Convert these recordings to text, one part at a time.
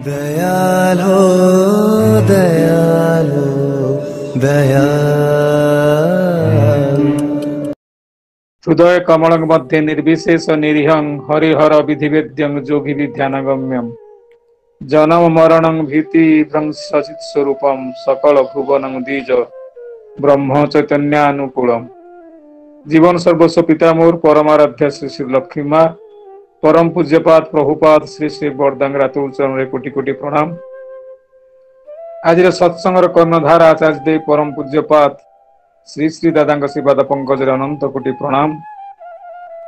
दयालो दयालो दयालो हृदय कमलं मध्ये निर्विशेष निरीहं हरिहर विधिवेद्यं योगी विध्यानगम्यं जन्म मरणं भीति भ्रंशचित स्वरूपं सकल भुवनं द्विज ब्रह्म चैतन्यानुकूलम। जीवन सर्वस्व पिता मोर परमाराध्य श्री श्री लक्ष्मी माँ परम पूज्यपाद प्रभुपाद श्री श्री बरदांग रातुल चरण कोटि कोटि प्रणाम। आज सत्संगर कर्णधार आचार्य देव परम पूज्यपाद श्री श्री दादा श्रीपाद पंकज अनंत कोटि प्रणाम।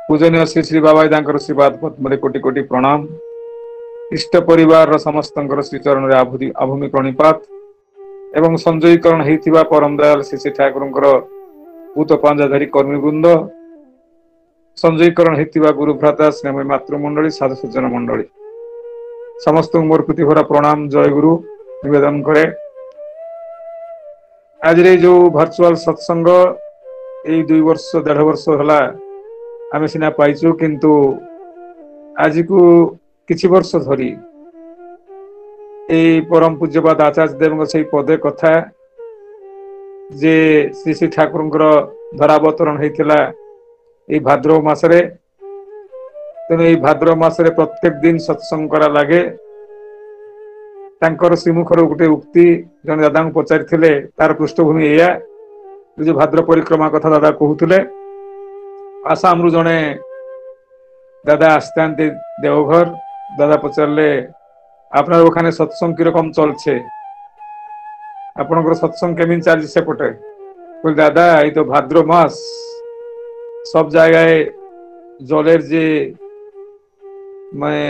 पूजनीय श्री श्री बाबा श्रीपाद पद्म कोटि कोटि प्रणाम। इष्ट परिवार समस्त श्रीचरण आभूमि प्रणिपात एवं संजयीकरण होता परम दयाल श्री श्री ठाकुर भूत पांजाधारी कर्मीवृंद संजयीकरण होता गुरु भ्राता स्नेह मातृमंडली साधु सज्जन मंडली समस्त मोर प्रति भरा प्रणाम जय गुरु निवेदन करे। आज जो वर्चुअल सत्संग यही 2 वर्ष 1.5 वर्ष है आम सीना पाइचु किंतु आज को किछि वर्ष धरी परम पूज्यपाद आचार्य देव से पदे कथा जे श्री श्री ठाकुर धरावतरण होता भाद्रव मासरे तेणु ये भाद्रव मासरे प्रत्येक दिन सत्संग करा लगे। तांकर श्रीमुखर गोटे उक्ति जन दादा को पचारि तार पृष्ठभूमि या जो भाद्र परिक्रमा कथा दादा कहते आसाम रु जड़े दादा आसता देवघर दादा पचारे आपनार ओखाने सत्संग की रकम चलছে आपनकर सत्संग केमिन चलছে सेपटे बोल दादा ये तो भाद्र मास सब जगह जलेर जे मैं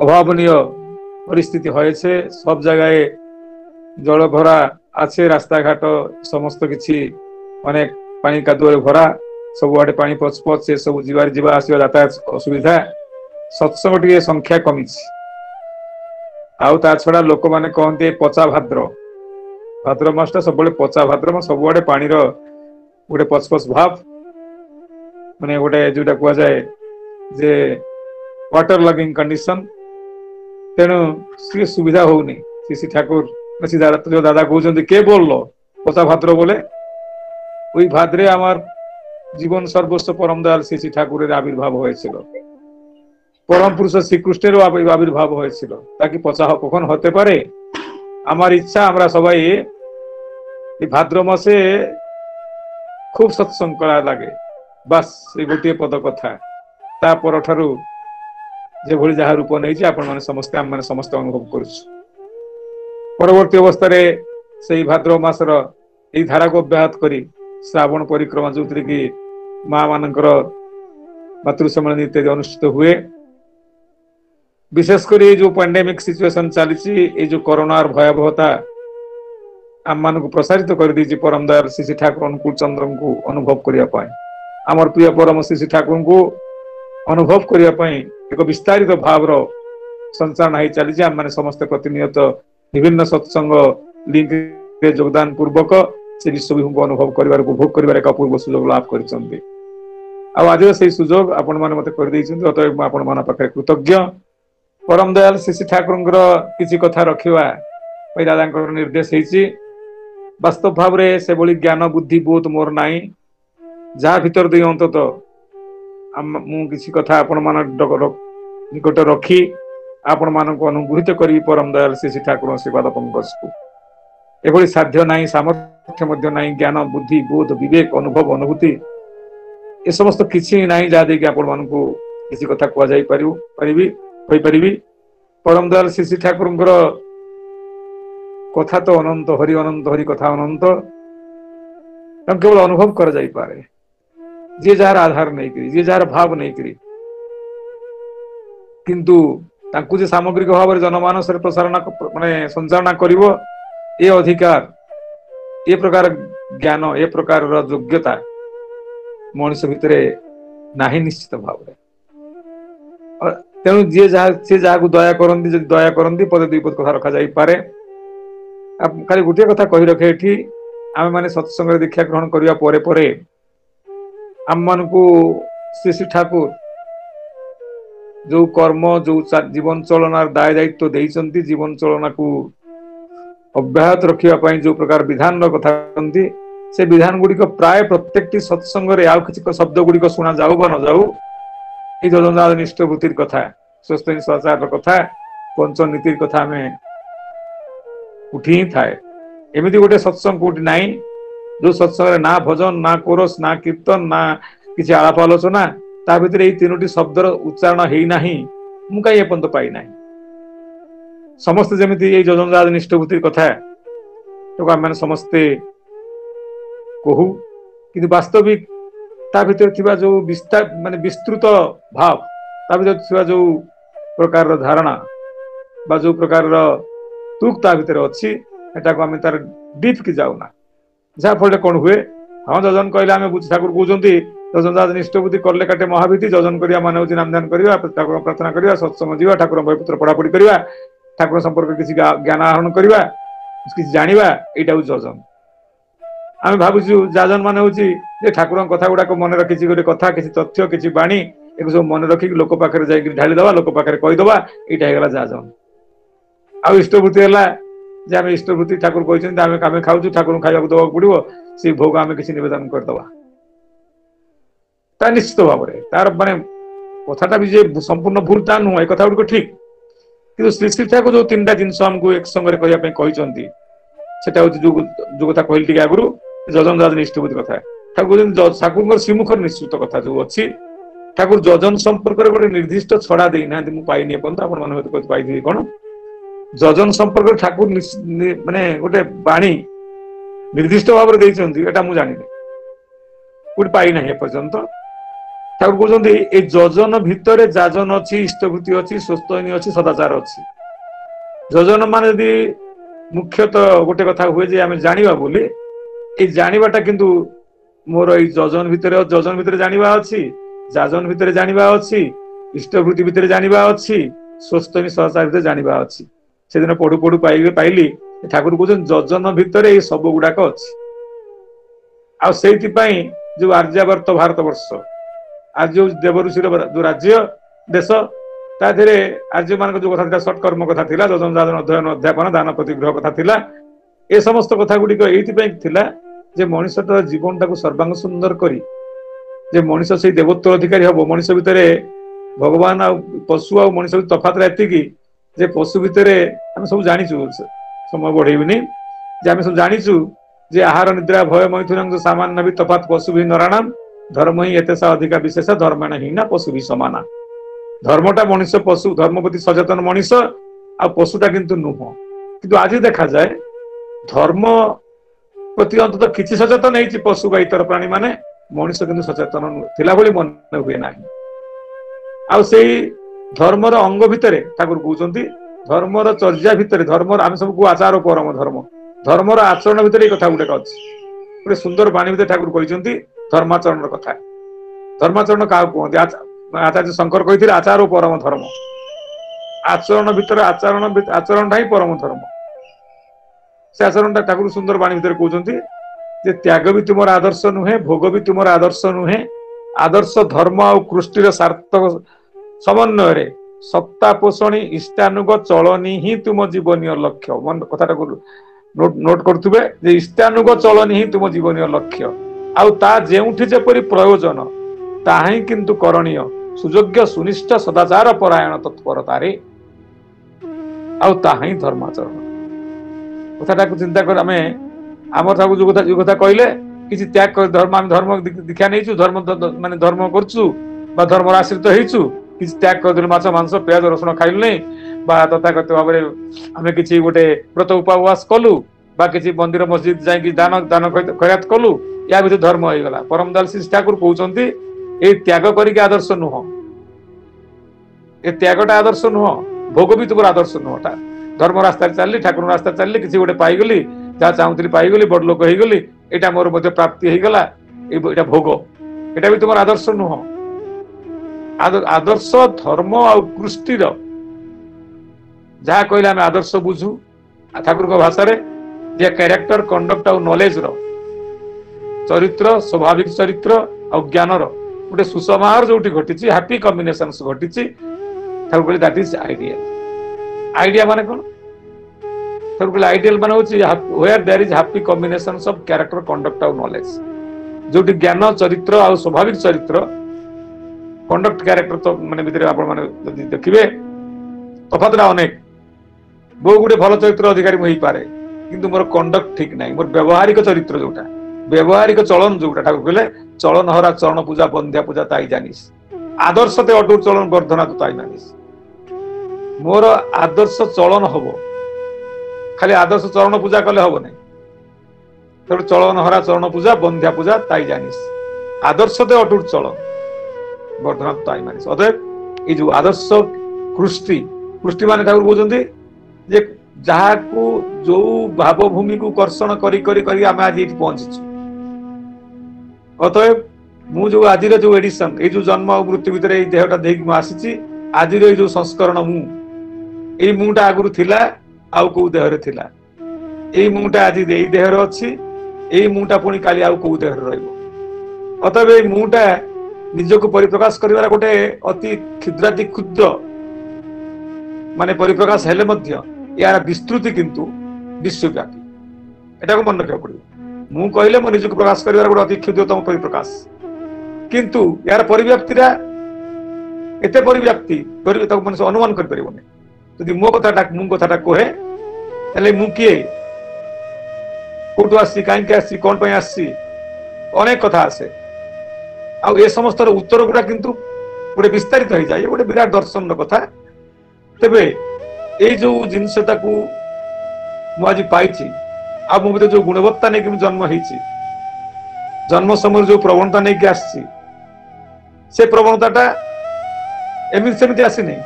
अभावनीय परिस्थिति হয়েছে सब जगह जल भरा आछे रास्ता घाट समस्त किछि अनेक पानी कादुए भरा सब आड़े पानी पचपच से सब जीवा आसवा यातायात असुविधा सत्संग टी संख्या कमी आउ ता छड़ा लोक माने कहते पचा भाद्र भाद्र मासटा सब पचा भाद्र सब आड़े पानी गोटे पचपच भाव माने गोटे जोटा कह जाए जे वाटर लगिंग कंडीशन तेणु सी सुविधा होनी श्री ठाकुर जो दादा कहते के बोल पचा भाद्र बोले वही भाद्रे आमार जीवन सर्वस्व परम दयाल श्री ठाकुर आविर्भाव হয়েছিল परम पुरुष श्रीकृष्णের आविर्भाव হয়েছিল ताकि पचा कखन होते पारे आमार इच्छा आमरा सबाई भाद्र मासे खूब सत्संग करा लागे बस ये गोटे पद कथा तापर ठारू जे भली जहा रूप नहीं आपण माने समस्त आम माने समस्त अनुभव करूछु। परवर्ती अवस्था से भाद्रव मासर यही धारा को अब्याहत करी श्रावण परिक्रमा जो कि माँ मानकर मातृ सम्मेलन इत्यादि अनुष्ठित हुए। विशेषकर ये जो पैंडेमिक सिचुएशन चली जो कोरोना भयावहता आम मान को प्रसारित कर दी परम दयाल श्री ठाकुर अनुकूल चंद्र को अनुभव करने आमर प्रिय परम श्री ठाकुर को अनुभव करने एक विस्तारित भाव संचालन हो चली आम मैंने समस्त प्रतिनियत विभिन्न सत्संग लिंक योगदान पूर्वक से विश्व विभू को अनुभव कर उपभोग कर एक अपूर्व सुजोग लाभ कर आज से सुजोग आपण मैंने मत कर अतएव आपण मान पाखे कृतज्ञ। परम दयाल श्री ठाकुर किसी कथा रखा दादा निर्देश होती वास्तव भाव में से भली ज्ञान बुद्धि बोध मोर नाई जहाँ भीतर दे अंतत मुझी कथा आपण मान निकट रखी आपण मान अनुभूत करी परम दयाल श्री ठाकुर श्रीपाद पंकज को एभली साध्य नाई सामर्थ्य नाई ज्ञान बुद्धि बोध विवेक अनुभव अनुभूति ए समस्त किसी नाई जहाँ देखिए आपण मान किसी कथा कहुई पारि परम दयाल श्री ठाकुर कथा तो अनंत हरि कथा अनंत केवल अनुभव कर जाई पारे जे जार आधार नहीं करी जे जार भाव नहीं करी किंतु तांकु जे सामग्रिक भाव जनमानस प्रसारण माने संचालन करिवो ए अधिकार ए प्रकार ज्ञान ए प्रकार योग्यता मनुष्य भितर नाही निश्चित भाव तेणु जी जहाँ को दया करती पदे 2 पद कथा रखा जाई पारे। खाली गोटे कथा कही रखे ये आम मैंने सत्संग दीक्षा ग्रहण करने परे आम मान को श्री श्री ठाकुर जो कर्म जो जीवन चलनार दाय दायित्व देइचंती जीवन चलना को अव्याहत रखिया जो प्रकार विधान कथा कहते से विधान गुड़िक प्राय प्रत्येक सत्संग रे आउ किछि शब्द गुड़िक शुणा जाऊ बा न जाऊ ये जजनदाद निष्ठभूतिर कथा स्वस्थ सदाचार कथा पंचनीतिर कथा में उठी ही थाए एमती गोटे सत्संग कोटी नाई जो सत्संग ना भजन ना कोरस ना कीर्तन ना किसी आलाप आलोचना ता भितर ये तीनोटी शब्दर उच्चारण है नाही मु कहीं एपर्यंत पाई नाही समस्त जमिति ये जजनदाद निष्ठभूतिर कथा तो आम समस्ते कहू कि वास्तविक ता भितर थिबा जो विस्तार माने विस्तृत भाव ता भितर थिबा जो प्रकार धारणा बा जो प्रकार तुक ता भितर अछि एटा को हम तार डीप की जाउना जा फले कोन हुए हां जजन कहले हम बुझ ठाकुर कहउजंती जजनदाद निष्ठभूति करले काटे महाभीति जजन करिया माने होची नाम ध्यान करिया ठाकुर प्रार्थना करिया सत्संग जीवा ठाकुर पुत्र पढ़ा पढ़ी करिया ठाकुर संपर्क किसी ज्ञान आहरण करिया किसी जानिबा एटा हो जजन आम भावुँ जाजन मान हूँ ठाकुर कथा गुड़ाक मन रखी गोटे कथा किसी तथ्य किसी बाणी एक सब मन रखिक लोक पाखे जाकि ढाली दवा लोक पाखे कहीदबा यहाँ जाजन आउ इष्टभूति है जे आम इष्टभूति ठाकुर कहते खाऊ ठाकुर खावा दवा पड़ो से भोग आम किसी नवेदन करदे निश्चित भाव में तार माने कथाटा भी संपूर्ण भूल ता नुह कथा गुड़ ठीक कि श्री श्री ठाकुर जो तीन जिनस आमको एक संगे कहते जो कथा कहली आगु जजनदाद निष्ठभूति कथा ठाकुर ठाकुर श्रीमुख निश्चित कथा जो अच्छी ठाकुर जजन संपर्क गोटे निर्दिष्ट छड़ा देना पाइनी पाई कौन जजन संपर्क ठाकुर माने गोटे बाणी निर्दिष्ट भाव में मुझे जानी गोटे पाई ना एपर्यंत ठाकुर कहते जजन भितर जाजन अच्छी इष्टभूति अच्छी स्वस्थनी अच्छी सदाचार अच्छी जजन मान यदि मुख्यतः गोटे कथा हुए जे आम जानिबा बोली ए जानिबाटा किंतु मोर ए जजन भितर जानिबा अछि जाजन भितर जानिबा अछि इष्टभूति भितर जानिबा अछि स्वस्थनी सदाचार भितर जानिबा अछि से दिन पढ़ु पढ़ु पाइली ठाकुर कहउछन जजन भितर ए सब गुडाक अछि आ सेति पई जो आर्यावर्त भारतवर्ष आज जो देवऋषि जो राज्य देश ताधरे आर्य मान जो कथा सत्कर्म कथा थिला जजनदादन अध्ययन अध्यापन दान प्रतिग्रह कथा थिला ए समस्त कथा गुड़िक ये जे मनुष्य जीवन टाक सर्वांग सुंदर करी जे मनुष्य से देवत्व अधिकारी हम मनुष्य भितर भगवान आ पशु आ मनुष्य तफात एतिकी जे पशु भितर आम सब जाचु समय बढ़ेबनी जे आम सब जाचु जे आहार निद्रा भय मैथुन जो सामान्य भी तफात पशु भी नराणाम धर्म ही एत अधिका विशेष धर्म हीना पशु भी समाना धर्मटा मनुष्य पशु धर्म प्रति सचेतन मनुष्य आ पशुटा किंतु नुह किंतु आज देखा जाए धर्म प्रति अंततः किसी सचेतन है पशु बा इतर प्राणी माने मनुष्य किंतु सचेतन थिला भली मन हुए ना आ से धर्मर अंग भितर ठाकुर कहते धर्मर चर्या भितर धर्म आम सबको आचार परम धर्म धर्मर आचरण भितर कथा गुटे अच्छी गोटे सुंदर बाणी भितर ठाकुर कहते धर्माचरण कथा धर्माचरण क्या कहते आचार्य शंकर कहते आचार परम धर्म आचरण भितर आचरण ही परम धर्म से आचरण ठाकुर सुंदर बाणी भितर कहते त्याग भी तुम आदर्श नुहे भोग भी तुम आदर्श नुहे आदर्श धर्म आ कृष्टिर सार्थक समन्वय सत्ता पोषणी इष्टानुग चलनी ही तुम जीवनीय लक्ष्य मन कथा नोट करुवे इष्टानुग चलनी ही तुम जीवनीय लक्ष्य आ जेउठी जेपरी प्रयोजन ताही किंतु करणीय सुयोग्य सुनिष्ठ सदाचार परायण तत्परतारे आही धर्माचरण कथाटा चिंता कर आम जो कथा कहले किसी त्याग कर धर्म आम धर्म दीक्षा नहीं धर्म माने धर्म करछु बा धर्म आश्रित होइछु किसी त्याग कर माछ मांस प्याज रसुण खाइलु नहीं बा तथाकथित भाव आम किसी गोटे व्रत उपवास कलु बा किसी मंदिर मस्जिद जाइए दान दान खैरात कलु या भीतर धर्म हो गला परम दाल श्री ठाकुर कहउचंती ए त्याग करिक आदर्श नुह ए त्यागटा आदर्श नुह भोग भी तुम आदर्श नुहटा धर्म रास्ता चलली ठाकुर रास्ता चलली किसी गोटे पाईगली जहाँ चाहूली पाईगली बड़ लोक होगली यहाँ मोर मध्य प्राप्ति होगला ये भोग यहाँ भी तुम आदर्श नुह आदर्श धर्म आ कृष्टिर जहाँ कहले आम आदर्श बुझू ठाकुर भाषा जे कैरेक्टर कंडक्ट आ नॉलेज रो चरित्र स्वाभाविक चरित्र आ ज्ञान रो गोटे सुसमाहार जो घटी हैप्पी कॉम्बिनेशन घटी ठाकुर कहले दैट इज आइडियल। आइडिया माने कोन? ठाकुर कहले आइडियल माने होची where there is happy combinations of character conduct और नॉलेज। जोटी ज्ञान चरित्र और स्वाभाविक चरित्र कंडक्ट कैरेक्टर तो माने भितर आपण माने जदि देखिबे तफातरा अनेक। बहु गुडे भल चरित्र अधिकारी होई पारे किंतु मोर कंडक्ट ठीक नाही, मोर व्यवहारिक चरित्र जोटा व्यवहारिक चलन जोटा ठाकुर कहले चलन हरा चरण पूजा बंध्या पूजा ताई जानिस, आदर्श ते अटूट चलन वर्धना तो ताई जानिस। मोर आदर्श चलन हबो, खाली आदर्श चरण पूजा कले हबो नहीं। तो चलन हरा चरण पूजा बंध्या पूजा ताई जानिस, आदर्श ते अटूट चलन वर्धना तो ताई मानिस। अतएव ये जो आदर्श कृष्टि कृष्टि माने ठाकुर बोलते जे जहा को जो भावभूमि को कर्षण करी करी करी आम आज ये पहुंची। अतएव मु जो आज जो एडिशन ये जो जन्म और मृत्यु भितर ये देहटा देख आसी आज जो संस्करण ये मुटा आगुरी थिला आउ को देहरे थिला, ये मुटा आज ये देहरे अच्छी, ये मुटा पुणी काली आउ को देहरे रहिबो। अतएव ये मुटा निजको परिप्रकाश करिवार गोटे अति क्षुद्राति क्षुद्र माने परिप्रकाश हेले मध्य यार विस्तृति किंतु विश्वव्यापी। एटा को मन रखा पड़िबो। मु कहले मो निजको प्रकाश करिवार गोटे अति क्षुद्रतम परिप्रकाश, किंतु यार परिव्याप्तिरा एते परिव्याप्ति करि ताको मन अनुमान कर परिबो नै। यदि मो कथाटा कहे हेले मु किए कोटु आसी काई के आसी कोन पय आसी अनेक कथा आसे आ ए समस्त उत्तर गुडा किंतु गोटे विस्तारित हो जाए गोटे विराट दर्शन कथा। तेबे ये जो जिनसटा को मु आज पाइछि आ मो भीतर जो गुणवत्ता नै कि जन्म होइछि, जन्म समय जो प्रवणता नै कि आछि से प्रवणताटा एमिति सेमिति आसी नै।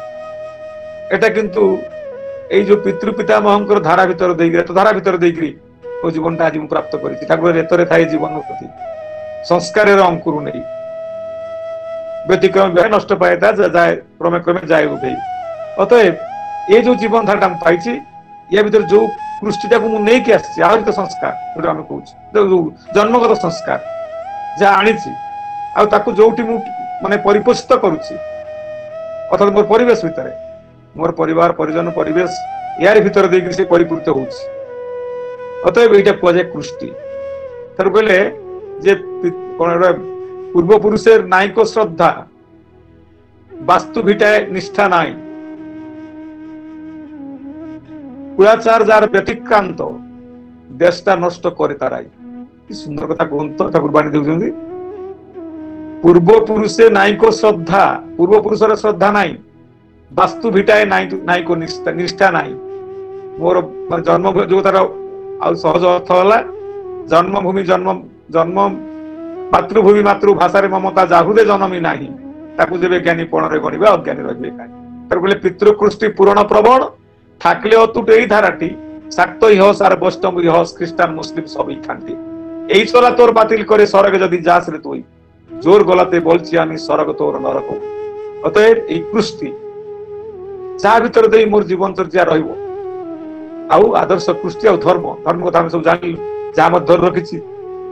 एटा किंतु ए जो पितृ पितामहंकर धारा भीतर देइग्रे तो धारा भीतर देइग्री ओ जीवनटा आज मु प्राप्त करिछि। ठाकुर रेतरे थाए जीवन प्रति संस्कारेर अंकुर नै व्यतिक्रम जाए नष्ट पाएता जाए क्रमे क्रमे जाए उठे। अतएव ये जो जीवन धारा पाई या भीतर जो कृष्टिटा को नहीं कि आसी आहरी तो संस्कार आम कहूँ जन्मगत संस्कार जहाँ आनी जो माने परिपोषित करुच्ची अर्थात मोर परिवेश भितर मोर परिवार परिजन परिवेश यार भीतर देख से परिपूर्त हो। अतएव यहाँ कहुए कृष्टि। तर कहले जे पूर्व पुरुषेर नायक श्रद्धा वास्तु भिटाए निष्ठा नाई कुलाचार जार व्यतिक्रांत देशटा नष्ट करे ताराई। सुंदर कथा कहते ठाकुर बाणी देउछन्ती पूर्व पुरुषे नायक श्रद्धा पूर्व पुरुषर श्रद्धा नाई वास्तु भिटाए नायक निष्ठा नाई। मोर जन्म जो तार आ सहज अर्थ होला जन्मभूमि जन्म जन्म मातृभूमि मातृभाषा ममता जाहुदे जनमी नाही ताकू जेबे ज्ञानी पणरे गणिबा अज्ञानी रहिबे काई। तर बोले पितृकृष्टि पुराण प्रवण ठाकले अतुट एई धाराटी शाक्त इह सार वैष्णव इह ख्रिस्टान मुस्लिम सबै खांती एई चला तोर बातिल करे स्वर्ग जदि जास रे तुई जोर गलाते बोलछि आमी स्वर्ग तोर नरक। अतएव एई कृष्टि जा भीतर देई मोर जीवन चर्चा रहिबो आउ आदर्श कृष्टि आ धर्म धर्म कथा हम सब जानिलु जा मध्य रखिछि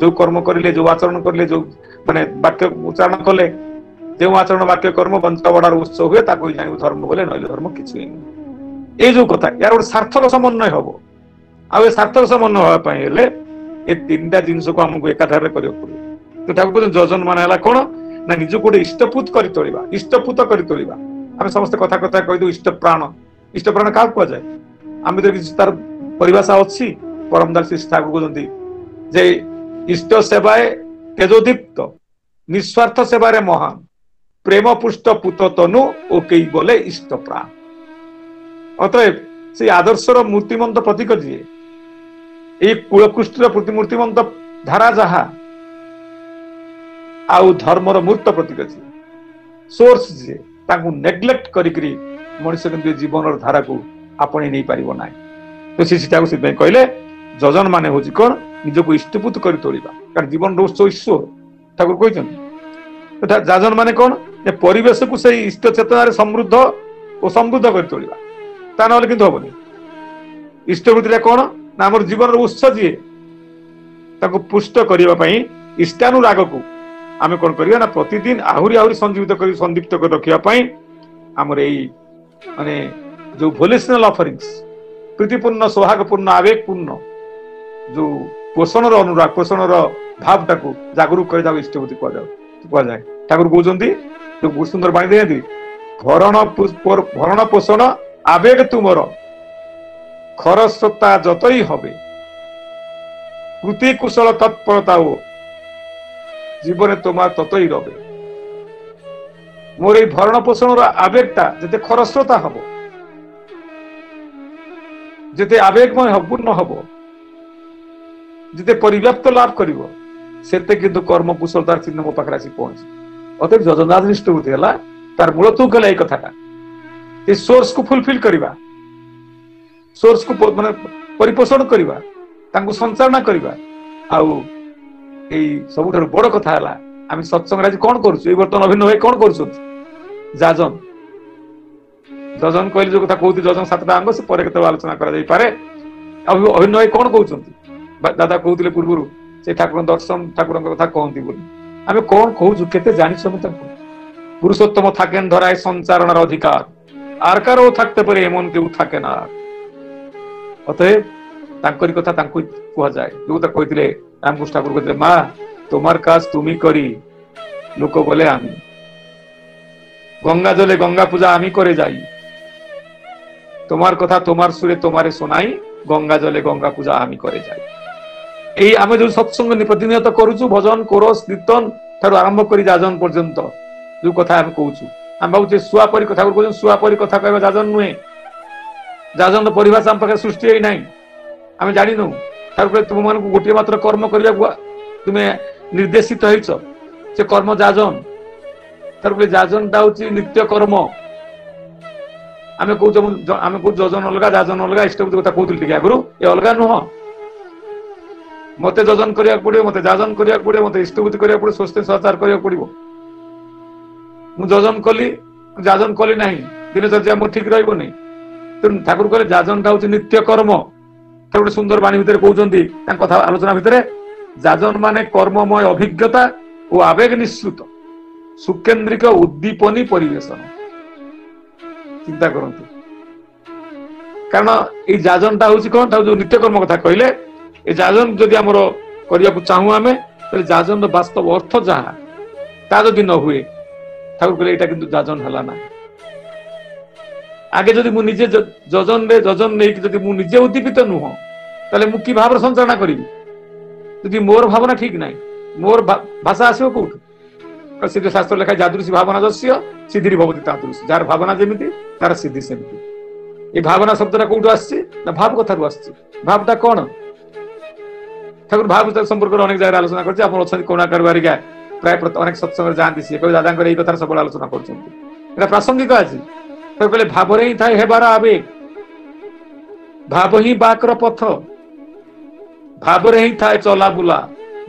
जो कर्म करिले जो आचरण करिले जो माने वाक्य उच्चारण कले जो आचरण वाक्य कर्म बंचा बड़ार उत्सव हुए ताको जानिबो धर्म बोले नइले धर्म किछु नै। ए जो कथा यार गोटे सार्थक समन्वय हबो आ ए सार्थक समन्वय होबा पय हेले ए तीनटा जिंस को हमको एकाधारे करियो पड़ो। तो ठाकुर जजन मान हला कोन ना निज को इष्टपूत करि तोलिबा इष्टपूत करि तोलिबा। हम समस्त कथा कथा कहि दो इष्ट प्राण का को जाय हम तो किछ तार परिभाषा अछि परमदास श्री ठाकुर कहते जे इष्ट सेवाए तेजोदीप्त निस्वार्थ सेवारे महान प्रेम पुष्ट पुत तनु ओ कई बोले इष्ट प्राण। अतएव से आदर्शर मूर्तिमंत प्रतीक जी ये कुलकृष्टर प्रतिमूर्तिमंत धारा जहा आउ धर्मर मूर्त प्रतीक जी सोर्स जी ताकू नेग्लेक्ट करी मनुष्य के जीवन धारा को आपणे नहीं पारिबो नाही। तो सीटाको से कहले जजन माने होची कोन निजको इष्टपूत करी तोलिबा कारण जीवन रोष ईश्वर ठाकुर कहछन। तो जाजन माने कोन जे परिवेश को से इष्ट चेतना रे समृद्ध और समृद्ध करी तोलिबा ता नले किंतु होबनी। इष्टवृत्तिटा कोन ना हमर जीवन रो उत्स जी ताको पुष्ट करिबा पई इष्टानुराग को आमे कोन करिया ना प्रतिदिन आहुरी आहुरी संजीवित करी संदीप्त कर रखिया पई हमर एई माने जो वोल्यूशनल ऑफरिंग्स प्रीतिपूर्ण सौभाग्यपूर्ण आवेगपूर्ण जो पोषण अनुराग पोषण भाव टाक जागरूक कर इष्टवती कहुए ठाकुर कहते जो सुंदर बाणी देती भरण पोषण आवेग तुमर खरस्रोता जतई हबे कृति कुशल तत्परता जीवन तुम्हार ततई रहे मोर ये भरण पोषण आवेगटा जिते खरस्रोता हम जिते आवेगमय पूर्ण हम जिते परिव्याप्त लाभ कर किंतु कर्म कुशलतार चिन्ह मो पाखे आसी पहुंची अतएव जजनाथ इष्टवृत्ति है तार मूल तू कहला कथाटा ये सोर्स को फुलफिल करवा सोर्स को माने परिपोषण करवा तांको संचालना करवा आउ एई सबुठार बड़ कथा है आम सत्संग आज कौन करुँ बर्तमान अभिनय भाई कौन कर जाजन जजन कहले जो कथा कहती जजन 7टा अंग से पर आलोचना करे अभिनय भाई कौन कहते दादा कहते पूर्व से ठाकुर दर्शन ठाकुर कथा कहती बोली आम कौन कहूँ केते जानी पुरुषोत्तम थाकेन धराए संचारण अधिकार आरकार थाकते पर एमन के थाके ना अतएव तांकरी कथा तांको कह जाए जो कथा कहते रामकृष्ण ठाकुर कहते माँ तुम्हार काज तुमी करी लोक बोले आमी गंगा जले गंगा पूजा आमी करे जाई तुम्हार कथा तुम्हार सुरे तुम्हारे सुनाई गंगा जले गंगा पूजा आमी करे जाई एई आमे जो सत्संग प्रतिनियत करूछु भजन कोरस कीर्तन ठार आरंभ करी जाजन पर्यंत जो कथा आमे कहूछु आम भावुचे सुआ परी कथा कहूँ सुआ परी कथा कहवा जाजन नुहे जाजन परिभाषा आम पाखे सृष्टि होई नाही आमे जानिनु ठाकुर तुम मान गोटे मात्र कर्म करने तुम्हें निर्देशित होइछ से कर्म जाजन ठाकुर जाजन टा हूँ नित्य कर्म आमे कहूँ जजन अलग जाजन अलग इष्टवृत्ति कथा कहते आगुरी ये अलग नुह मते जजन करिया पड़िबो मते जाजन करिया पड़िबो मते इष्टवृत्ति करिया पड़िबो स्वस्ति सदाचार करिया पड़िबो मु जजन कली जाजन कली नाही दिनचर्या मो ठीक रहइबो नै तेणु ठाकुर कहले जाजन टा हूँ नित्य कर्म ठाकुर सुंदर बाणी भितर कहउचंती कथा आलोचना भितर जाजन माने कर्ममय अभिज्ञता और आवेग निश्चित सुकेन्द्रिक उद्दीपनी परिवेशन चिंता करंतु कारण ये जाजनटा हूँ कौन जो नित्य कर्म कथा कहले ये जाजन जदि आमर करने को चाहूँ आम तो जाजन वास्तव अर्थ जहाँ ता जदि न हुए ठाकुर कहले एटा किंतु जाजन हला ना आगे जदि मुझे जजन नहीं जदि मुझे उद्दीपित नुह ताले मु कि भाव संचालना करी जदि मोर भावना ठीक ना मोर भाषा आसो कौट से शास्त्र लेखा जादृशी भावना जस्य सिद्धि भवती तादृशी जार भावना जमी तार सिद्धि सेमती ये भावना शब्दटा कौटू आसी भाव कथार भावटा कौन ठाकुर भाव संपर्क अनेक जगह आलोचना कर कोणा करवारिका प्राय अनेक सत्संग जाती सी कभी दादा कथा सब आलोचना कर प्रासंगिक आज कहले भाव ही थाए हेबार आवेग भाव ही बाकर पथ भाव ही थाए चला बुला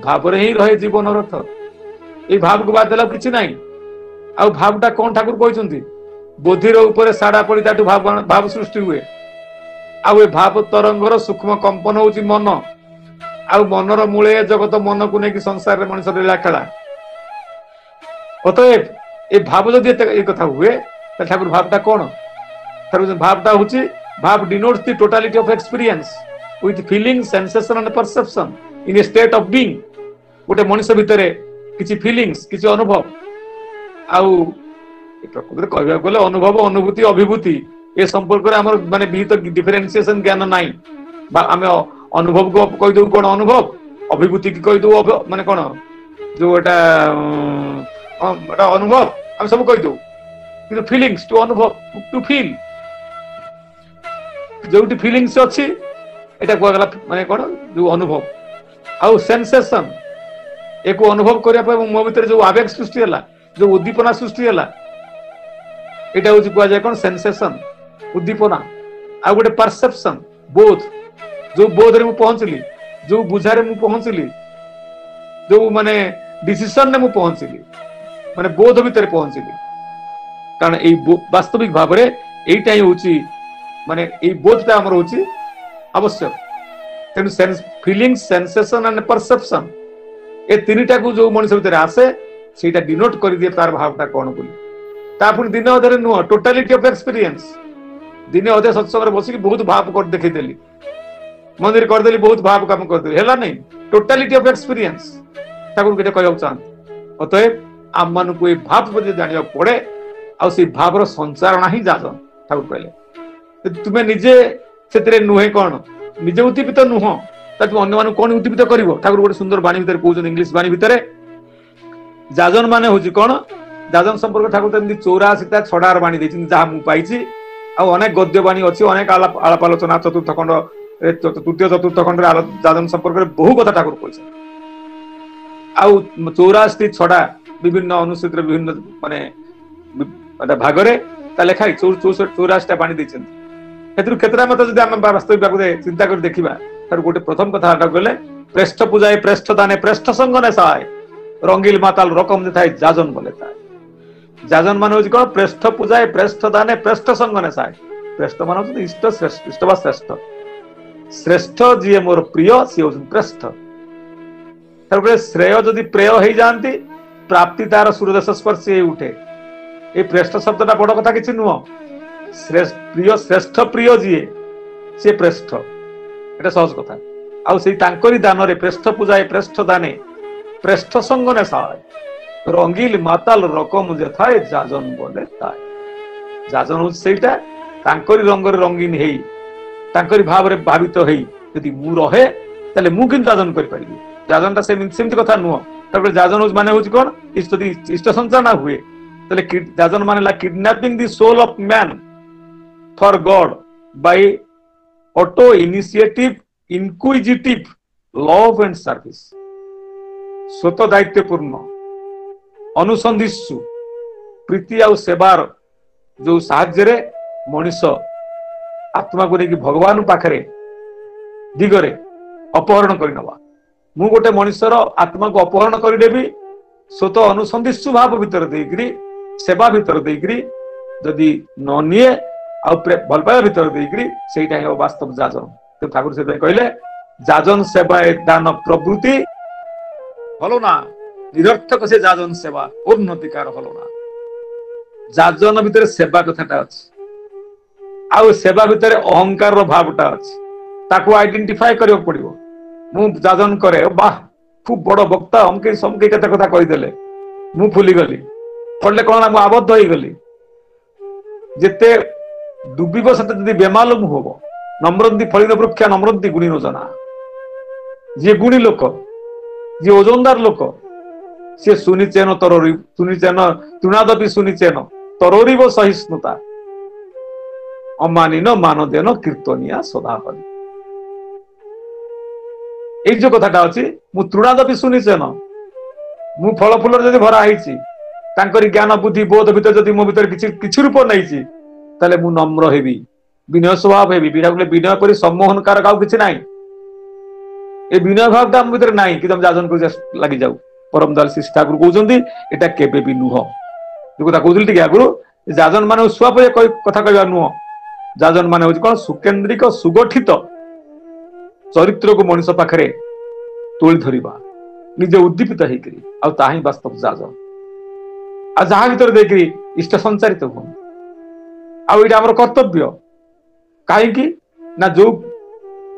भाव ही रहे जीवन रथ ये भाव को बाद देला किछि नाही आ भावटा कौन ठाकुर कहते बोधिर ऊपर साड़ा पड़ी ताठू भाव सृष्टि हुए आ भाव तरंगर सूक्ष्म कंपन होउची मन आ मनर मूले जगत मन को लेकिन संसार में मनुष्य लीला खेला अतएव ये भाव जदि ये कथा हुए ठाकुर भावटा कौन ठाकुर भावटा हूँ भाव denotes the totality of experience with feeling sensation and perception in A state of being गोटे मनुष्य भितर किसी फीलिंग्स किसी अनुभव आउ प्रकृति कहवा गले अनुभव अनुभूति अभिभूति ए संपर्क में आम माने विहित डिफरेन्सिएशन ज्ञान नाई आम अनुभव को कहीदे कौन अनुभव अभिभूति की कहीदे माने कौन जो एटा अनुभव आम सब कहीदे कि फीलिंग्स टू अनुभव टू फील जो फीलिंग्स अच्छी एटा कहगला माने कौन जो अनुभव आउ सेंसेशन एक अनुभव करने मो भीतर जो आवेग सृष्टि है जो उद्दीपना सृष्टि है यहाँ हूँ कह कौन सेंसेशन उद्दीपना आ गोटे परसेप्शन बोध जो बोध रे पहुंचली जो बुझारे पहुंचली जो माने डिसीजन ने पहुंचली माने बोध भितर पहुंचली कारण ये वास्तविक भाव में यहीटा हूँ माने ये बोधटा आमर हूँ आवश्यक तेणु फीलिंग सेंसेशन एंड परसेप्शन ए तीनटा को जो मनुष्य भितर आसे सेटा डिनोट कर दिए तार भावटा कौन बोली ता पुणी दिन अधरे नुह टोटालिटी ऑफ एक्सपीरियंस दिने अधे सत्संग बसिक बहुत भाव कर देखी मंदिर करदेली बहुत भाव काम करदेली है नहीं टोटालिटी ऑफ एक्सपीरियंस ठाकुर के कहना चाहते अतएव आम मान को ये भाव जाना पड़े आई भावर संचारणा ही जाजन ठाकुर कहले तुम्हें निजे से नुहे कौन निजे उद्दीपित नुह तुम अन्य कौन उद्दीपित कर ठाकुर गोटे सुंदर बाणी भितर कहते इंग्लीश बाणी भितर जाजन मान हूँ कौन जाजन संपर्क ठाकुर 84टा छड़ार बाणी देती जहाँ मुझे पाई अनेक गद्यवाणी अच्छी अनेक आलाप आलोचना चतुर्थ खंड तृतीय चतुर्थ खंड जाजन संपर्क बहु कथा ठाकुर कही आउ 84 छड़ा विभिन्न अनुसूचित विभिन्न माने भागरे लेखाई 84टा बाणी देते केतटा मत जब आम वास्तविक चिंता कर देखा गोटे प्रथम कथा कहले प्रेष्ठ पूजाए प्रेष्ठ दाने प्रेष्ठ संगने सहाय रंगील माताल रकम थाए जाजन बोले जाजन मान हूँ कौन प्रेष्ठ पूजाए प्रेष्ठ दाने प्रेष्ठ संगने सहाय प्रेष्ठ मान हूँ इष्ट श्रेष्ठ इष्ट बा श्रेष्ठ श्रेष्ठ जी मोर प्रिय सी हूँ प्रेष्ठ श्रेय जदि प्रेय हो जाती प्राप्ति तार सूर्यदेश स्पर्श उठे ये प्रेष्ठ शब्दटा बड़ कथा किसी नुह प्रिय श्रेष्ठ प्रिय जी सी प्रेष्ठ एटा सहज कथा आउरी दान रे प्रेष्ठ पूजा प्रेष्ठ दाने प्रेष्ठ संगने सहाय रंगील माताल रकम जे थाए जाजन बोले ताए जाजन हूँ सेटा रंग रंगीन हेई तांकरी भाव रे भावित हेई यदि मु रहे ताले मु किंतु जाजन कर पारिबी जाजनटा सेमती कथा नुह तापर जाजन हूँ माने हूँ कौन इष्ट संचारणा हुए ताले जाजन माने kidnapping the soul of man for God by auto initiative inquisitive love and service स्वत दायित्वपूर्ण अनुसंधित्सु प्रीति आ सेवार जो साहाय्य मनीष आत्मा को लेकिन भगवान पाखरे दिगरे अपहरण कर नवा मु गोटे मनीषर आत्मा को अपहरण करदेवी स्वत अनुसंधित्सु भाव भीतर देकरी सेवा भीतर देकरी जदि न निए आ भल पाइबा भीतर देकरी सेटा ही वास्तव जाजन तो ठाकुर से कहले जाजन सेवा दान प्रवृत्ति हलो ना निरर्थक से जाजन सेवा उन्नतिकार हलो ना जाजन भीतर सेवा कथाटा अछि आउ सेवा भीतर अहंकार भावटा अछि ताको आइडेंटिफाई करियो पड़िबो मु जाजन करे वाह खूब बड़ वक्ता हमके समके कथा कथा कहि देले मु फुली गली पड़ले कोन मु आबद्ध होई गली जेते डुबिब सते जदि बेमालूम होबो नम्रंती फलिन वृक्षा नम्रंती गुणी न जना जे गुणी लोक जे ओजनदार लोक से सुनिचेन तरोरी सुनिचेन तृणादपि सुनिचेन तरोरीव सहिष्णुता अमानिन मानदेन कीर्तनिया सदा हरि এই যে কথাটা আছে মু তৃণাদপি শুনিছেন মু ফল ফুলর যদি ভরা হইছি তাঙ্করি জ্ঞান বুদ্ধি বোধ ভিতর যদি মো ভিতর কিছু কিছু রূপ নাইছি তাহলে মু নম্র হেবি বিনয় স্বভাব হেবি বিরাগুলে বিনয় করি সম্মোহনকার কাউ কিছু নাই এই বিনয় ভাবটা আম ভিতরে নাই কিন্তু আমি যাজন করে লাগি যাও परम दयाल श्री ठाकुर कहते एटा केबे भी नुह जो कथा कहते टिके आगु जाजन मान छुआ पे कथा कहवा नुह जाजन मान हूँ कौन सुकेन्द्रिक सुगठित चरित्र को मनुष्य पाखे तोली धरवा निजे उद्दीपित होकरी आही वास्तव जाजन आ जहा भीतर देखिए इष्ट संचारित हूँ आईटा आम कर्तव्य कहीं ना जो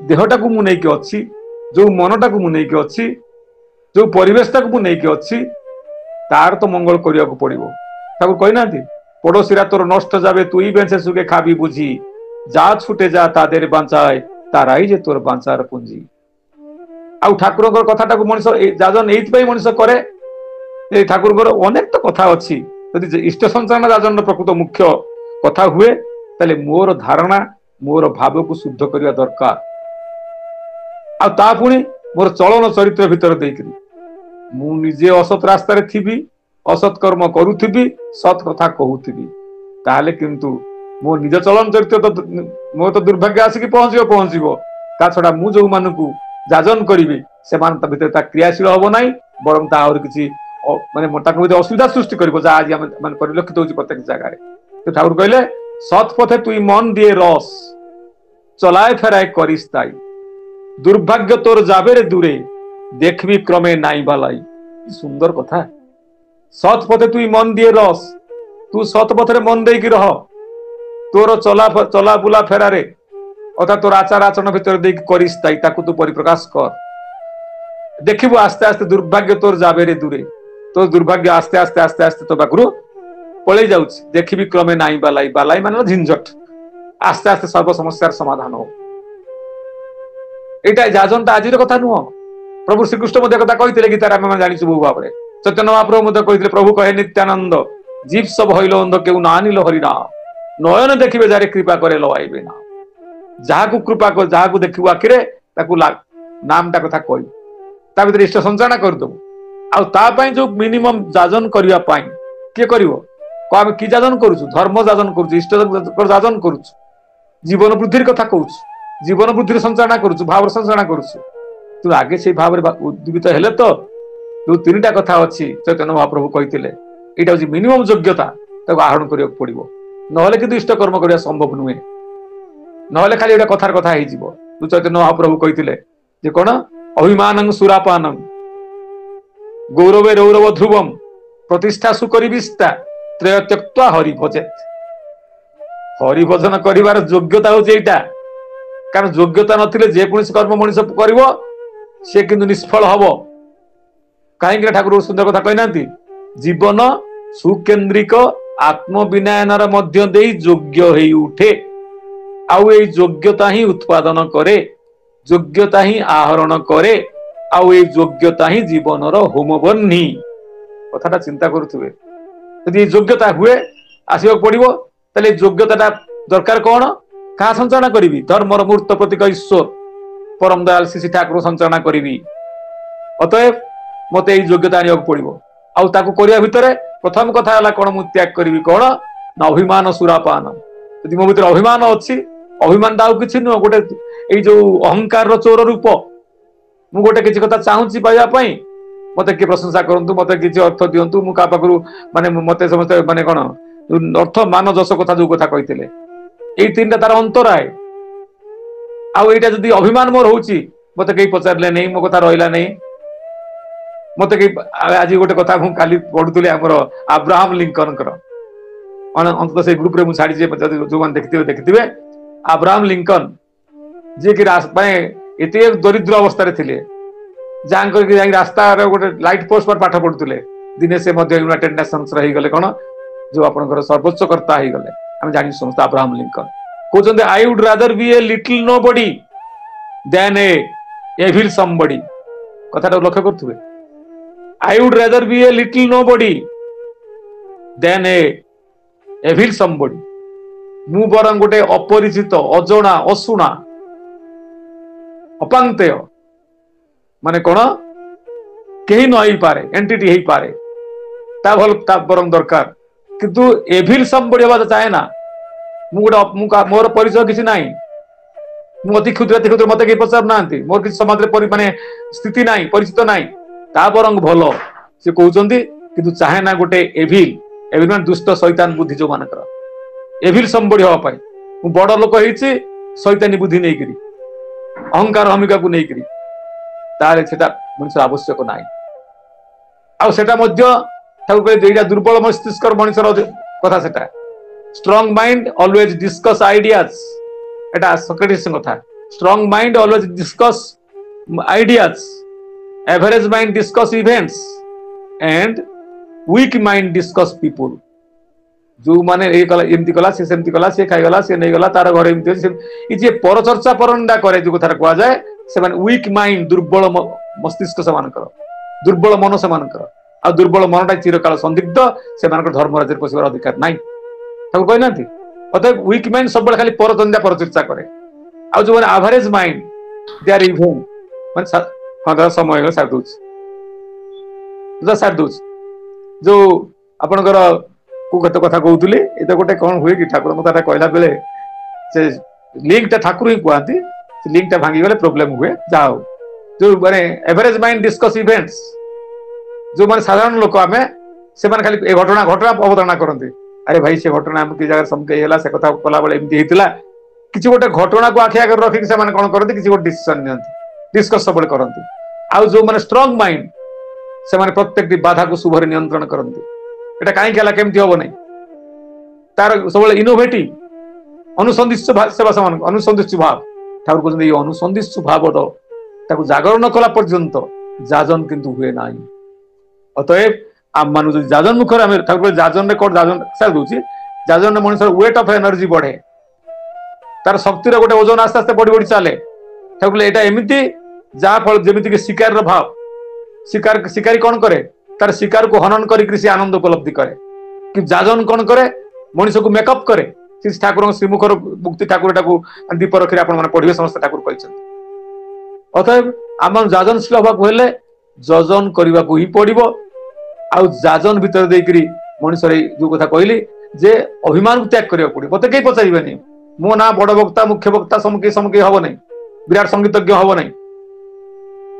देहटा को मुझे अच्छी जो मनटा को मुझे अच्छी जो परिवेशटा को मुझे अच्छी तार तो मंगल करने को पड़ो ठाकुर कही ना पड़ोसीरा तोर नष्ट जाबे तुई बेंचे सुखे खाबी बुझी जा छुटे जा तादेर बांचाए ताराई जे तोर बांचार पुंजी आ ठाकुर कथा मनुष्य जाजन ये मनुष्य करे ठाकुर अनेक तो कथा अच्छी यदि इष्ट संचालन जाजन प्रकृत मुख्य कथा हुए ताले मोर धारणा मोर भाव को शुद्ध करने दरकार आ पुणी मोर चलन चरित्र भीतर देकरी मु निजे असत रास्ता थी असत कर्म करुथी सत कथा कहूथी ताले किंतु मो निज चलन चरित्र तो मो तो दुर्भाग्य आसिक पहुंचो ता छड़ा मु जो मान को जाजन करी से भीतर क्रियाशील हम ना बरम कि माने असुविधा सृष्टि कर आज परिलक्षित हो प्रत्येक जगह तो ठाकुर कहले सत पथे तुई मन दिए रस चलाए फेराए करिस्ताई दुर्भाग्य तोर जाबे रे दूरे देखबी क्रमे नाई बालाई सुंदर कथा सत पथे तुई मन दिए रस तू सत पथरे मन देकी रह तोर चला बुला फेरारे अर्थात तोर आचार आचरण भितर देख करिस्ताई ताकू तू परिप्रकाश कर देखिबो आस्ते आस्ते दुर्भाग्य तोर जाबे रे दूरे तो दुर्भाग्य आस्ते आस्ते आस्ते आस्ते तो पाखरु पळै जाउछ देखिबी क्रमे नाई बालाई बालाई माने झिंझट आस्ते आस्ते सर्व समस्यार समाधान हो एटा जाजनटा आजिर कथा नुह प्रभु श्रीकृष्ण मध्य कथा कहिथिले गीतारे आमे जानिछु बहु भाबरे चैतन्य महाप्रभु मध्य कहिथिले प्रभु कहे नित्यानंद जीव सब हइलो अंध केउ नानिलो हरि नाम नयन देखिबे जारे कृपा करे लवाइबे ना जाहाकू कृपा कर जाहाकू देखिबो आखिरे ताकू नामटा कथा कहि ता भीतर इष्ट संचारणा कर दबो आ ता पई जो मिनिमम जाजन करिया पई के करिवो को आमे की जाजन करूछु धर्म जाजन करूछु इष्ट जाजन करूछु जीवन वृद्धिर कथा कहूछु जीवन वृद्धिर संचारणा करूछु भाव संचारणा करूछु तू आगे से भाव रे उद्दीपित हेले तो जो तीनटा कथा अछि चैतन्य महाप्रभु कहिथिले एटा जे मिनिमम योग्यता ताको आहरण करियो पड़िबो नहले किंतु इष्ट कर्म करिया संभव नुहे नहले खाली एटा कथार कथा हेइ जिवो तू चैतन्य महाप्रभु कहिथिले जे कोन अभिमानं सुरापानं गौरवे रौरव ध्रुवम प्रतिष्ठा सुकरिबिस्ता त्रय त्यक्त्वा हरि भजेत हरि भजन करिवार योग्यता हो जेटा कारण योग्यता नथिले जे कोनसी कर्म मनुष्य करिवो से किंतु निष्फल हबो काहेकि ठाकुर सुंदर कथा कहिनांती जीवन सुकेंद्रिक आत्म विनयनर मध्य देई योग्य हेइ उठे आउ ए योग्यता ही उत्पादन करे योग्यता ही आहरण करे आउ ए योग्यता ही जीवनर होमबन्ही कथाटा चिंता करूथुबे यदि योग्यता हुए आसिବାକୁ पड़िबो तले योग्यताटा दरकार कोन का संचारणा करिवि धर्मर मूर्त प्रतीक ईश्वर परम दयाल श्री ठाकुर संचारणा करिवि अतएव मते ए योग्यता आनिବାକୁ पड़िबो आउ ताकू करिया भितरे प्रथम कथा हला कोन मु त्याग करिवि कोन ना अभिमान सुरापान यदि मो भितर अभिमान अछि अभिमान दाउ किछि न गोटे ए जो अहंकार रो चोर रूप मु गोटे किछि कथा चाहूची पाइबा पई मते के प्रशंसा करंतु मते किछि अर्थ दियंतु मु का पाकरू माने मते समस्त माने कोन अर्थ मान जस कथा जो कथा कहिथिले ए तीनटा तार अंतराय आउ एटा जदी अभिमान मोर होउची मते केही पचारले नै मो कथा रहिला नै मते के आज गोटे कथा मु काली पढुतले हमर अब्राहम लिंकन कर अंत से ग्रुप रे मु छाडी जे जो मान देखथिबे अब्राहम लिंकन जे कि रास्ता एते दरिद्र अवस्था रे थिले जान कर रास्ता रे गोटे लाइट पोस्ट पर पाठ पढुतले दिने से मध्य यूनाइटेड नेशंस रही गले कोन जो आपनकर सर्वोच्च कर्ता ही गले हम जानि समस्त अब्राहम लिंकन कहते I would rather be a little nobody than a evil somebody कथाटा लक्ष्य करथुबे I would rather be a little nobody than a evil somebody मु बरं गोटे अपरिचित अजणा असुणा अपांगतेय माने कोन केही न होई पारे एंटिटी हेई पारे ता भल ता बरं दरकार किंतु एविल समबडी होबा चाहे ना मोर परिचय किसी ना मु अति क्षुद्र मत कहीं पचार ना मोर किसी समाज रे माने स्थिति ना परिचित ना ता बरंग भल से कहउचंदी किंतु चाहे ना गोटे एविल मान दुष्ट शैतान बुद्धि जो मानकर एविल समबडी होबा पाई मु बड़ लोक हेछि शैतानी बुद्धि नै करी अहंकार अहमिका को नै करी ताले सेटा मनुष्य आवश्यक नाही आ सेटा मध्य ठाकुर कहे जेटा दुर्बल मस्तिष्क मनुष्यर कथा सेटा strong mind always discuss ideas एटा सोक्रेटिस कथा strong mind always discuss ideas average mind discuss events and weak mind discuss people जो माने ए कला एमती कला से सेमती कला से खाइ गला से नै गला तार घर एमती से ई जे पर चर्चा परंडा करे जो कथा कहवा जाय से माने वीक माइंड दुर्बल मस्तिष्क समान कर दुर्बल मन समान कर आ दुर्बल मनटा चिरकाल संदिग्ध से मानकर धर्म राज्य पसिबार अधिकार नाही ठाकुर कहना अतएव वीक माइंड सब खाली परचंदा पर चर्चा करे आ जो माने average mind they are even माने हां समय हो सार दोच जो आपनकर को कत कथा कहउतले एत गोटे कोन हुए कि ठाकुर कथा कहला बेले से लिंक ता ठाकुर ही कहती से लिंक ता भांगी गले प्रॉब्लम हुए जाओ जो माने एवरेज माइंड डिस्कस इवेंट्स जो माने साधारण लोक आमे से माने खाली ए घटना अवधारणा करंती अरे भाई से घटना हम की जगह समके हेला से कथा कला बेले एमती हेतिला किछि गोटे घटना को आखि आगे रखि से माने कोन करंती किछि गोटे डिसीजन नियंती डिस्कस सब करंती आ जो माने स्ट्रांग माइंड से माने प्रत्येक बाधा को शुभरे नियंत्रण करंती एटा काई केला केमती होबो नै तार सबले इनोवेटिव अनुसंधित्सु सेवा समान अनुसंधित्सु भाव ठाकुर कहते ये अनुसंधित्सु भाव ताकू जागरण कला पर्यंत जाजन किंतु हुए ना। अतएव आम मान जाजन मुखर आम ठाकुर जाजन कौन जाजन सार दूसरी जाजन मनुष्य वेट ऑफ एनर्जी बढ़े तार शक्तिर गोटे ओजन आस्ते आस्ते बढ़ी बढ़ी चले ठाकुर एटा एमती जहाँ फल जमीक शिकार भाव शिकार शिकारी कौन करे तार शिकार को हनन करी आनंद उपलब्धि करे कि जाजन कौन करे मनुष्य को मेकअप करे ठाकुर श्रीमुखर मुक्ति ठाकुर दीप रखी आप पढ़े समस्त ठाकुर कहते। अतएव आम जाजनशील हवा हेले जजन करने को ही पड़ो आउ जाजन भितर देकरी मनुष्य जो कथा कहली जे अभिमान को त्याग करने पड़ो मत कहीं पचारे मो ना बड़ वक्ता मुख्य वक्ता समके समके हम ना विराट संगीतज्ञ हम ना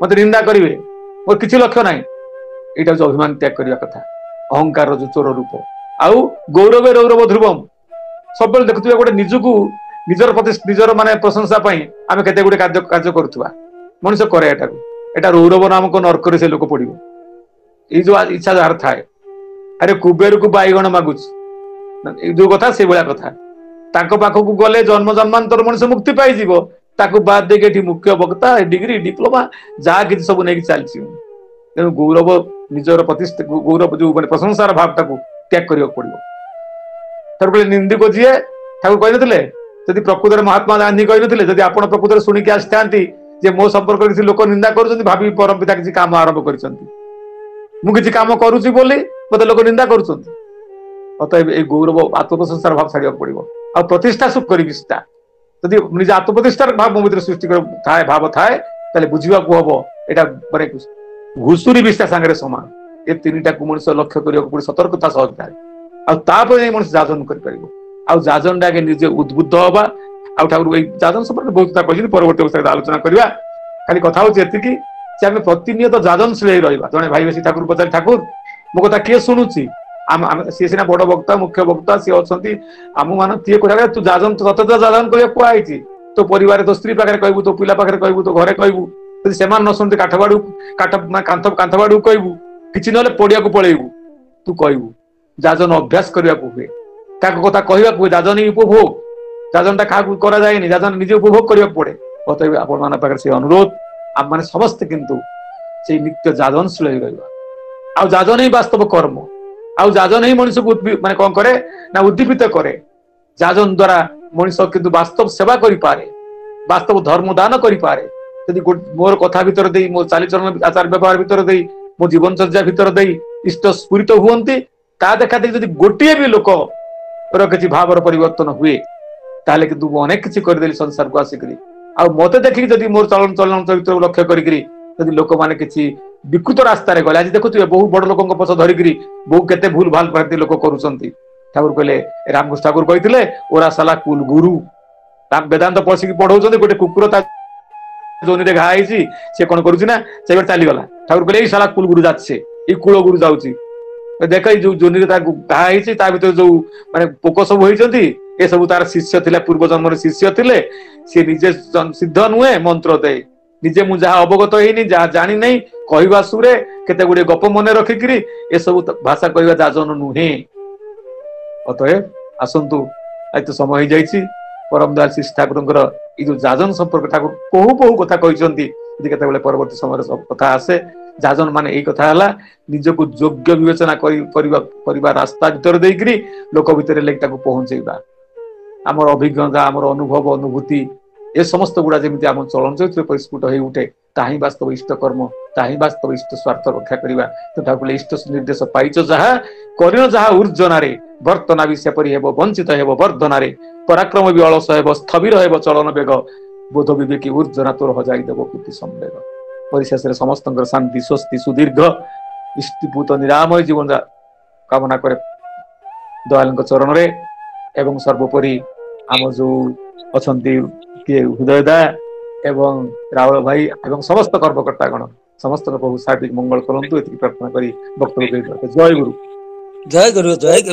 मत निंदा करेंगे मोर किसी लक्ष्य ना यहाँ हूँ अभिमान त्याग करने कथा अहंकार जो चोर रूप आउ गौरवे रौरव ध्रुवम सब देखुए गोटे निजको निजर निजर माने प्रशंसा आम केते गुटे कार्य करुवा मनुष्य करे एटा रौरव नामक नर्क से लोक पड़ो ये जो इच्छा जार थाए अरे कुबेर को बैगण मागुच जो कथा से भाया कथा पाखक गले जन्म जन्मांतर मनुष्य मुक्ति पाई ताकू बाद देखे मुख्य वक्ता डिग्री डिप्लोमा जहाँ कि सब नहीं चलती तेणु गौरव निजर प्रतिष्ठा गौरव जो मैंने प्रशंसार भाव त्याग करने पड़ो। ठाकुर निंदी को जी ठाकुर कही नदी प्रकृत महात्मा गांधी कही नदी आप प्रकृत शुणिकी आसी था मो संपर्क किसी लोक निंदा कर भावी परम पिता किसी काम आरंभ कर किसी काम करुच्ची मत लोक निंदा कर। अतएव ये गौरव आत्मप्रशंसार भाव छाड़ा पड़ो आ प्रतिष्ठा सुख करी जदि निज आत्मप्रतिष्ठार भाव मो भर सृष्टि थाए भाव थाए बुझा हम यहाँ माने घुषुरी विष्टा सांगे समान ये तीन टाक मनुष्य लक्ष्य करने सतर्कता सहजता आपर मनुष्य जाजन कर जाजन आगे निजे उद्बुद्ध हवा ठाकुर जाजन संपर्क बहुत कही परवर्त अवस्था आलोचना करवा खाली कथा हूँ आम प्रतिनियत जाजनशील रहा जड़े भाई बेसी ठाकुर पचार ठाकुर मो कथा किए शुणुची सी सीना बड़ वक्ता मुख्य वक्ता सी अच्छा आम मान किए कह तू जाजन तते जाजन कर कहुई तो परिवार तो स्त्री पाखे कहू तो पिला पाखे कहू तो घरे कहू से न शुणते काठबाड़ू कांथबाड़ू कहू कि ना पड़िया को पलैबू तू कहू जाजन अभ्यास करने हुए क्या कथा कहवा हुए जाजन ही उपभोग जाजन क्या कराए जाजन निजे उपभोग करने पड़े। अतएव आपण से अनुरोध आम मैंने समस्ते किंतु से नित्य जाजनशील रहा जाजन ही वास्तव कर्म आउ जाजन ही मनुष्य को माने कौन करे ना उद्दीपित करे जाजन द्वारा मनुष्य किंतु वास्तव सेवा करि पारे वास्तव धर्म दान करि पारे यदि मोर कथा भीतर दे मो चालीचरण आचार व्यवहार भीतर दे मो जीवनचर्या भीतर दे इष्ट स्फुरित हुअन्ति ता देखा देखि यदि गोटे भी लोक किसी भावर परिवर्तन हुए ताले किंतु अनेक किसी करदेली संसार को आसिक मत देखिक जदि मोर चलन चलन चरित्र लक्ष्य करी लोक मैंने किसी विकृत रास्तार गले आज देखुए बहु बड़ लोक पछ धरिक बहु केते भूल भाल भ्रांति लोक करुँच ठाकुर कहले रामकृष्ण ठाकुर कहते ओरा साला कुल गुरु वेदांत पढ़ी पढ़ाऊँ गोटे कुकुर जोनी रे घाई सी कौन करुना से चलीगला ठाकुर कहले साला कुल गुरु जाचे ये कूल गुरु जाऊँगी देख जो जोनी घाई भर जो माने पोक सब होती ये सब तार शिष्य थिला पूर्व जन्म शिष्य थिले सी निजे सिद्ध नुहे मंत्र दे निजे मु जहाँ अवगत होनी जहाँ जानी नहीं कहवा सुरे केते गुड़े गप मन रखिकी ए सब भाषा कहवा जाजन नुहे। अतएव आसतु आज तो समय हो जाइए परम दयाल श्री ठाकुर ये जो जाजन संपर्क ठाकुर बहु बहु कथा कहते केते परवर्ती समय सब कथा आसे जाजन माने यही कथा है निजक योग्य विवेचना करवा रास्ता भीतर देकरी लोक भीतर लेकिन पहुंचेगा आमर अभिज्ञता आमर अनुभव अनुभूति ये समस्त गुड़ा जमी आम चलन चरित्र परिस्फुट हो उठे ताही वास्तव इष्ट कर्म ताही वास्तव इष्ट स्वार्थ रक्षा करवा तो ठाकुर इष्ट निर्देश पाइच जहाँ कर जहाँ ऊर्जनारे वर्तना भी सेपरी हेब वंचित हेब वर्धनारे पराक्रम भी अलस हेब स्थविर हेब चलन बेग बोध विवेकी ऊर्जना तोर हजाई देव कृति संवेग। परिशेष समस्त शांति स्वस्ति सुदीर्घ इष्टिपूत निरामय जीवन कामना करे दयाल चरण रे एवं सर्वोपरि आम जो अच्छा किए हृदयदा एवं राहुल भाई एवं समस्त कर्मकर्तागण समस्त प्रभु सार्वजनिक मंगल करंतु एति प्रार्थना करी वक्तव्य जय गुरु जय गुरु जय गुरु।